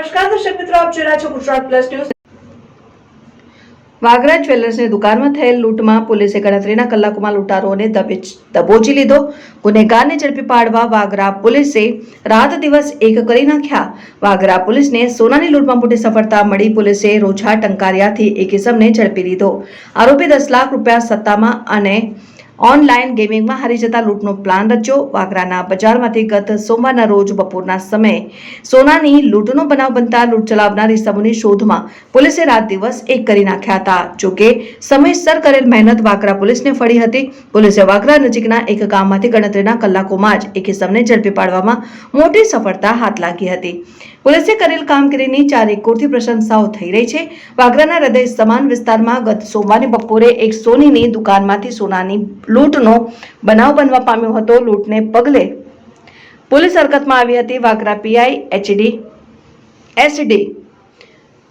નમસ્કાર દર્શક મિત્રો, આપ જોઈ રહ્યા છો ગુજરાત પ્લસ ન્યૂઝ। વાગરા જ્વેલર્સની દુકાનમાં થયેલ લૂંટમાં પોલીસે ગણતરીના કલાકોમાં લૂંટારોને દબોચી લીધો। ગુનેગારને ઝડપી પાડવા વાગરા પોલીસે રાત દિવસ એક કરી નાખ્યા। વાગરા પોલીસને સોનાની લૂંટમાં મોટી સફળતા મળી। પોલીસે રોજા ટંકારિયાથી એક ઇસમને ઝડપી લીધો। આરોપી 10 લાખ રૂપિયા સત્તામાં અને ઓનલાઈન ગેમિંગમાં હારી જતા લૂંટનો પ્લાન રચ્યો। વાગરાના બજારમાંથી ગત સોમવારના રોજ બપોરના સમયે સોનાની લૂંટનો બનાવ બનતા લૂંટ ચલાવનાર ઇસમોની શોધમાં પોલીસે રાત દિવસ એક કરી નાખ્યા હતા। જોકે સમયસર કરેલ મહેનત વાગરા પોલીસને ફળી હતી। પોલીસે વાગરા નજીકના એક ગામમાંથી ગણતરીના કલાકોમાં જ એક ઇસમને ઝડપી પાડવામાં મોટી સફળતા હાથ લાગી હતી। પોલીસે કરેલ કામગીરીની ચારેકોરથી પ્રશંસાઓ થઈ રહી છે। વાગરાના હૃદય સમાન વિસ્તારમાં ગત સોમવારે બપોરે એક સોનીની દુકાનમાંથી સોનાની લૂંટનો બનાવ બનવા પામ્યો હતો। લૂંટને પગલે પોલીસ હરકતમાં આવી હતી। વાગરા પીઆઈ એસડી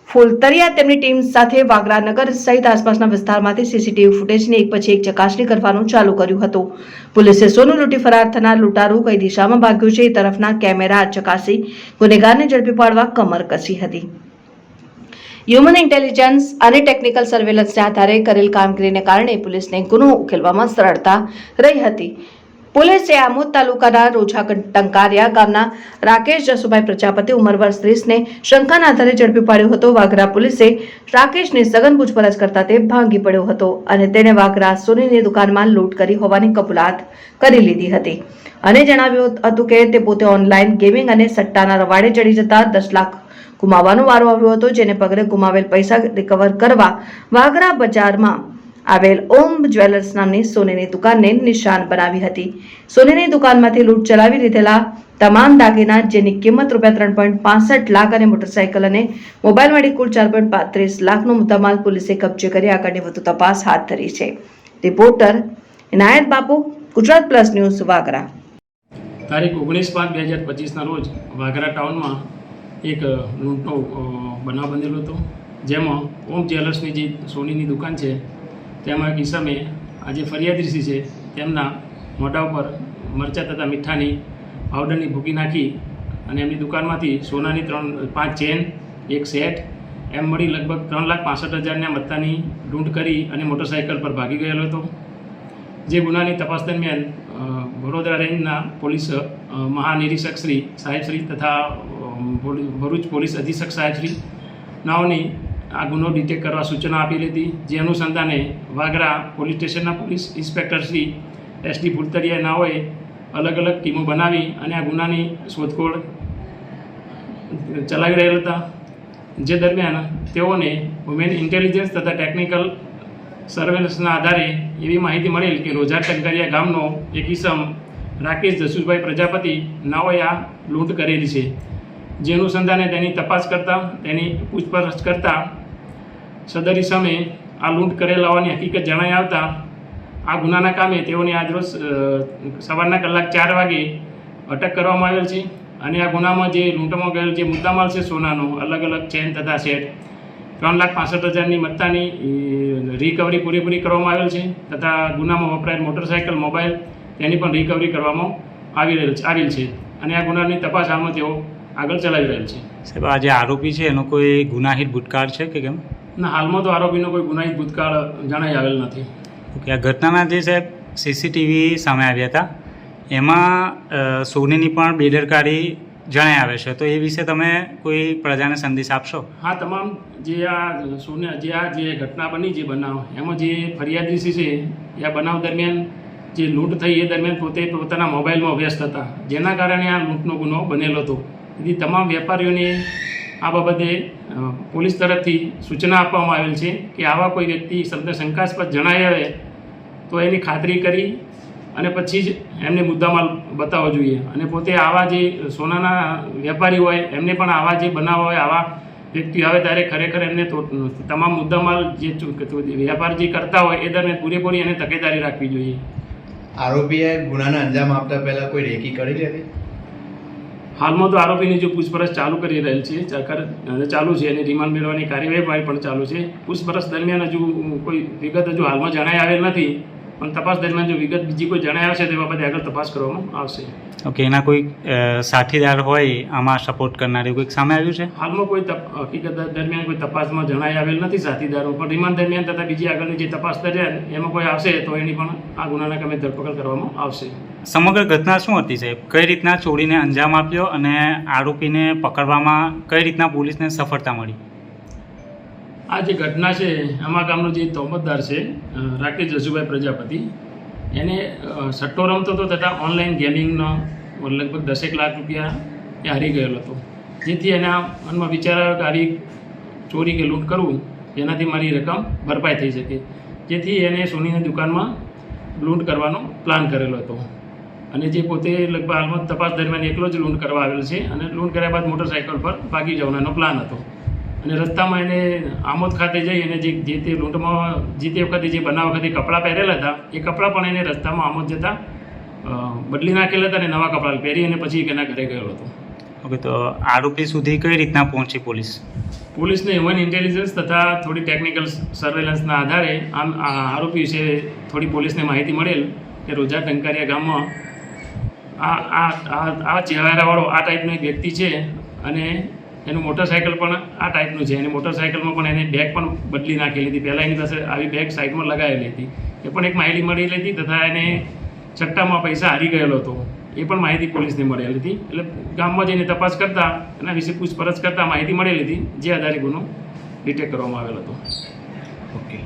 ફૂલતરિયા તેમની ટીમ સાથે વાગરા નગર સહિત આસપાસના વિસ્તારમાંથી સીસીટીવી ફૂટેજની એક પછી એક ચકાસણી કરવાનું ચાલુ કર્યું હતું। પોલીસે સોનું લૂંટી ફરાર થનાર લૂંટારૂ કઈ દિશામાં ભાગ્યું છે એ તરફના કેમેરા ચકાસી ગુનેગારને ઝડપી પાડવા કમર કસી હતી। હ્યુમન ઇન્ટેલિજન્સ અને ટેકનિકલ સર્વેલન્સના આધારે કરેલ કામગીરીને કારણે પોલીસને ગુનો ઉકેલવામાં સરળતા રહી હતી। પોલીસે આમોદ તાલુકાના રોજા ટંકારિયા ગામના રાકેશ જસુભાઈ પ્રજાપતિ ઉંમર વર્ષ 30ને શંકાના આધારે ઝડપી પાડ્યો હતો। વાગરા પોલીસે રાકેશની સઘન પૂછપરછ કરતા તે ભાંગી પડ્યો હતો અને તેણે વાગરા સોનીની દુકાનમાં લૂંટ કરી હોવાની કબૂલાત કરી લીધી હતી અને જણાવ્યું હતું કે તે પોતે ઓનલાઈન ગેમિંગ અને સટ્ટાના રવાડે ચડી જતા 10 લાખ ગુમાવવાનો વારો આવ્યો હતો, જેને પગલે ગુમાવેલ પૈસા રિકવર કરવા વાગરા બજારમાં આવેલ ઓમ જ્વેલર્સ નામની સોનીની દુકાનને નિશાન બનાવી હતી। સોનીની દુકાનમાંથી લૂંટ ચલાવી લીધેલા તમામ દાગીના, જેની કિંમત રૂપિયા 3.65 લાખ અને મોટરસાયકલ અને મોબાઈલ મળી કુલ 4.35 લાખનો મુદ્દામાલ પોલીસે કબજે કરી આગળની વધુ તપાસ હાથ ધરી છે। રિપોર્ટર ઇનાયત બાપુ, ગુજરાત પ્લસ ન્યૂઝ, વાગરા। તારીખ 19/5/2025ના રોજ વાગરા ટાઉનમાં એક લૂંટનો બનાવ બનેલો હતો, જેમાં ઓમ જ્વેલર્સની જે સોનીની દુકાન છે તેમાં એક ઈસમે આજે ફરિયાદી છે તેમના મોઢા ઉપર મરચાં તથા મીઠાની પાવડરની ભૂકી નાખી અને એમની દુકાનમાંથી સોનાની 5 ચેન, એક સેટ એમ મળી લગભગ 3,65,000ના મત્તાની લૂંટ કરી અને મોટરસાઇકલ પર ભાગી ગયેલો હતો। જે ગુનાની તપાસ દરમિયાન વડોદરા રેન્જના પોલીસ મહાનિરીક્ષક શ્રી સાહેબશ્રી તથા ભરૂચ પોલીસ અધિક્ષક સાહેબશ્રી નાઓની આ ગુનો ડિટેક્ટ કરવા સૂચના આપેલી હતી। જે અનુસંધાને વાગરા પોલીસ સ્ટેશનના police inspector Shri SD Fultariya નાઓએ અલગ અલગ ટીમો બનાવી અને આ ગુનાની શોધખોળ ચલાવી રહ્યા હતા। જે દરમિયાન તેઓને હ્યુમન ઇન્ટેલિજન્સ તથા ટેકનિકલ સર્વેલન્સના આધારે એવી માહિતી મળેલ કે રોજા ટંકારિયા ગામનો એક ઈસમ રાકેશ જસુભાઈ પ્રજાપતિ નાઓએ આ લૂંટ કરેલી છે। જે અનુસંધાને તેની તપાસ કરતાં તેની પૂછપરછ કરતાં સદર ઇસમે આ લૂંટ કરેલ હોવાની હકીકત જણાઈ આવતા આ ગુનાના કામે તેઓને આજરોજ સવારના કલાક 4 વાગે અટક કરવામાં આવેલ છે અને આ ગુનામાં જે લૂંટમાં ગયેલ જે મુદ્દામાલ છે સોનાનો અલગ અલગ ચેન તથા સેટ 3,65,000ની મત્તાની રિકવરી પૂરેપૂરી કરવામાં આવેલ છે તથા ગુનામાં વપરાયેલ મોટરસાઇકલ, મોબાઈલ તેની પણ રિકવરી કરવામાં આવેલ છે અને આ ગુનાની તપાસ હાલમાં તેઓ આગળ ચલાવી રહેલ છે। સાહેબ, આ જે આરોપી છે એનો કોઈ ગુનાહિત ભૂતકાળ છે કે કેમ? ના, હાલમાં તો આરોપીનો કોઈ ગુનાહિત ભૂતકાળ જણાઈ આવેલ નથી। ઓકે, આ ઘટનાના જે સાહેબ સીસીટીવી સામે આવ્યા હતા એમાં સોનીની પણ બેદરકારી જણાઈ આવે છે, તો એ વિશે તમે કોઈ પ્રજાને સંદેશ આપશો? હા, તમામ જે આ ઘટના બની, જે બનાવ એમાં જે ફરિયાદી છે એ આ બનાવ દરમિયાન જે લૂંટ થઈ એ દરમિયાન પોતે પોતાના મોબાઈલમાં વ્યસ્ત હતા, જેના કારણે આ લૂંટનો ગુનો બનેલો હતો। તેથી તમામ વેપારીઓને આ બાબતે પોલીસ તરફથી સૂચના આપવામાં આવેલ છે કે આવા કોઈ વ્યક્તિ શંકાસ્પદ જણાઈ આવે તો એની ખાતરી કરી અને પછી જ એમને મુદ્દામાલ બતાવવો જોઈએ અને પોતે આવા જે સોનાના વેપારી હોય એમને પણ આવા જે બનાવ હોય, આવા વ્યક્તિ આવે ત્યારે ખરેખર એમને તમામ મુદ્દામાલ જે વેપાર જે કરતા હોય એ દરમિયાન પૂરેપૂરી એને તકેદારી રાખવી જોઈએ। આરોપીએ ગુનાને અંજામ આપતા પહેલાં કોઈ રેકી કરેલી હતી? હાલમાં તો આરોપીની જો પૂછપરછ ચાલુ કરી રહેલ છે, ચાલુ છે અને રિમાન્ડ મેળવવાની કાર્યવાહી પણ ચાલુ છે। પૂછપરછ દરમિયાન હજુ કોઈ વિગત હાલમાં જણાઈ આવેલ નથી, પણ તપાસ દરમિયાન જો વિગત બીજી કોઈ જણાય આવશે તો એ બાબતે આગળ તપાસ કરવામાં આવશે. ઓકે, એના કોઈ સાથીદાર હોય આમાં સપોર્ટ કરનાર એવું કોઈક સામે આવ્યું છે? હાલમાં કોઈ હકીકત દરમિયાન કોઈ તપાસમાં જણાઈ આવેલ નથી સાથીદારો, પણ રિમાન્ડ દરમિયાન તથા બીજી આગળની જે તપાસ દરમિયાન એમાં કોઈ આવશે તો એની પણ આ ગુનાના કામે ધરપકડ કરવામાં આવશે. સમગ્ર ઘટના શું હતી સાહેબ? કઈ રીતના ચોરીને અંજામ આપ્યો અને આરોપીને પકડવામાં કઈ રીતના પોલીસને સફળતા મળી? આ જે ઘટના છે આમાં ગામનો જે તોમતદાર છે રાકેશ જસુભાઈ પ્રજાપતિ, એને સટ્ટો રમતો હતો તથા ઓનલાઈન ગેમિંગનો લગભગ 10 લાખ રૂપિયા એ હારી ગયેલો હતો. જેથી એના મનમાં વિચાર આવ્યો કે આવી ચોરી કે લૂંટ કરવું જેનાથી મારી રકમ ભરપાઈ થઈ શકે, જેથી એને સોનીની દુકાનમાં લૂંટ કરવાનો પ્લાન કરેલો હતો. અને જે પોતે લગભગ હાલમાં તપાસ દરમિયાન એકલો જ લૂંટ કરવા આવેલ છે અને લૂંટ કર્યા બાદ મોટરસાઇકલ પર ભાગી જવાનો પ્લાન હતો. અને રસ્તામાં એને આમોદ ખાતે જઈ અને જે તે લૂંટમાં જીતે વખતે જે બનાવ વખતે કપડાં પહેરેલા હતા એ કપડાં પણ એને રસ્તામાં આમોદ જતાં બદલી નાખેલા હતા અને નવા કપડાં પહેરી અને પછી એના ઘરે ગયેલો હતો. ઓકે, તો આરોપી સુધી કઈ રીતના પહોંચી પોલીસ? પોલીસને હ્યુમન ઇન્ટેલિજન્સ તથા થોડી ટેકનિકલ સર્વેલન્સના આધારે આમ આ આરોપી વિશે થોડી પોલીસને માહિતી મળેલ કે રોજા ટંકારિયા ગામમાં આ ચહેરાવાળો આ ટાઈપનો એક વ્યક્તિ છે અને એનું મોટરસાઇકલ પણ આ ટાઈપનું છે. અને મોટરસાઇકલમાં પણ એને બેગ પણ બદલી નાખેલી હતી. પહેલાં એની પાસે આવી બેગ સાઈડમાં લગાવેલી હતી, એ પણ એક માહિતી મળેલી હતી. તથા એને સટ્ટામાં પૈસા હારી ગયેલો હતો એ પણ માહિતી પોલીસને મળેલી હતી. એટલે ગામમાં જઈને તપાસ કરતાં એના વિશે પૂછપરછ કરતાં માહિતી મળેલી હતી, જે આધારે ગુનો ડિટેક્ટ કરવામાં આવેલો હતો. ઓકે.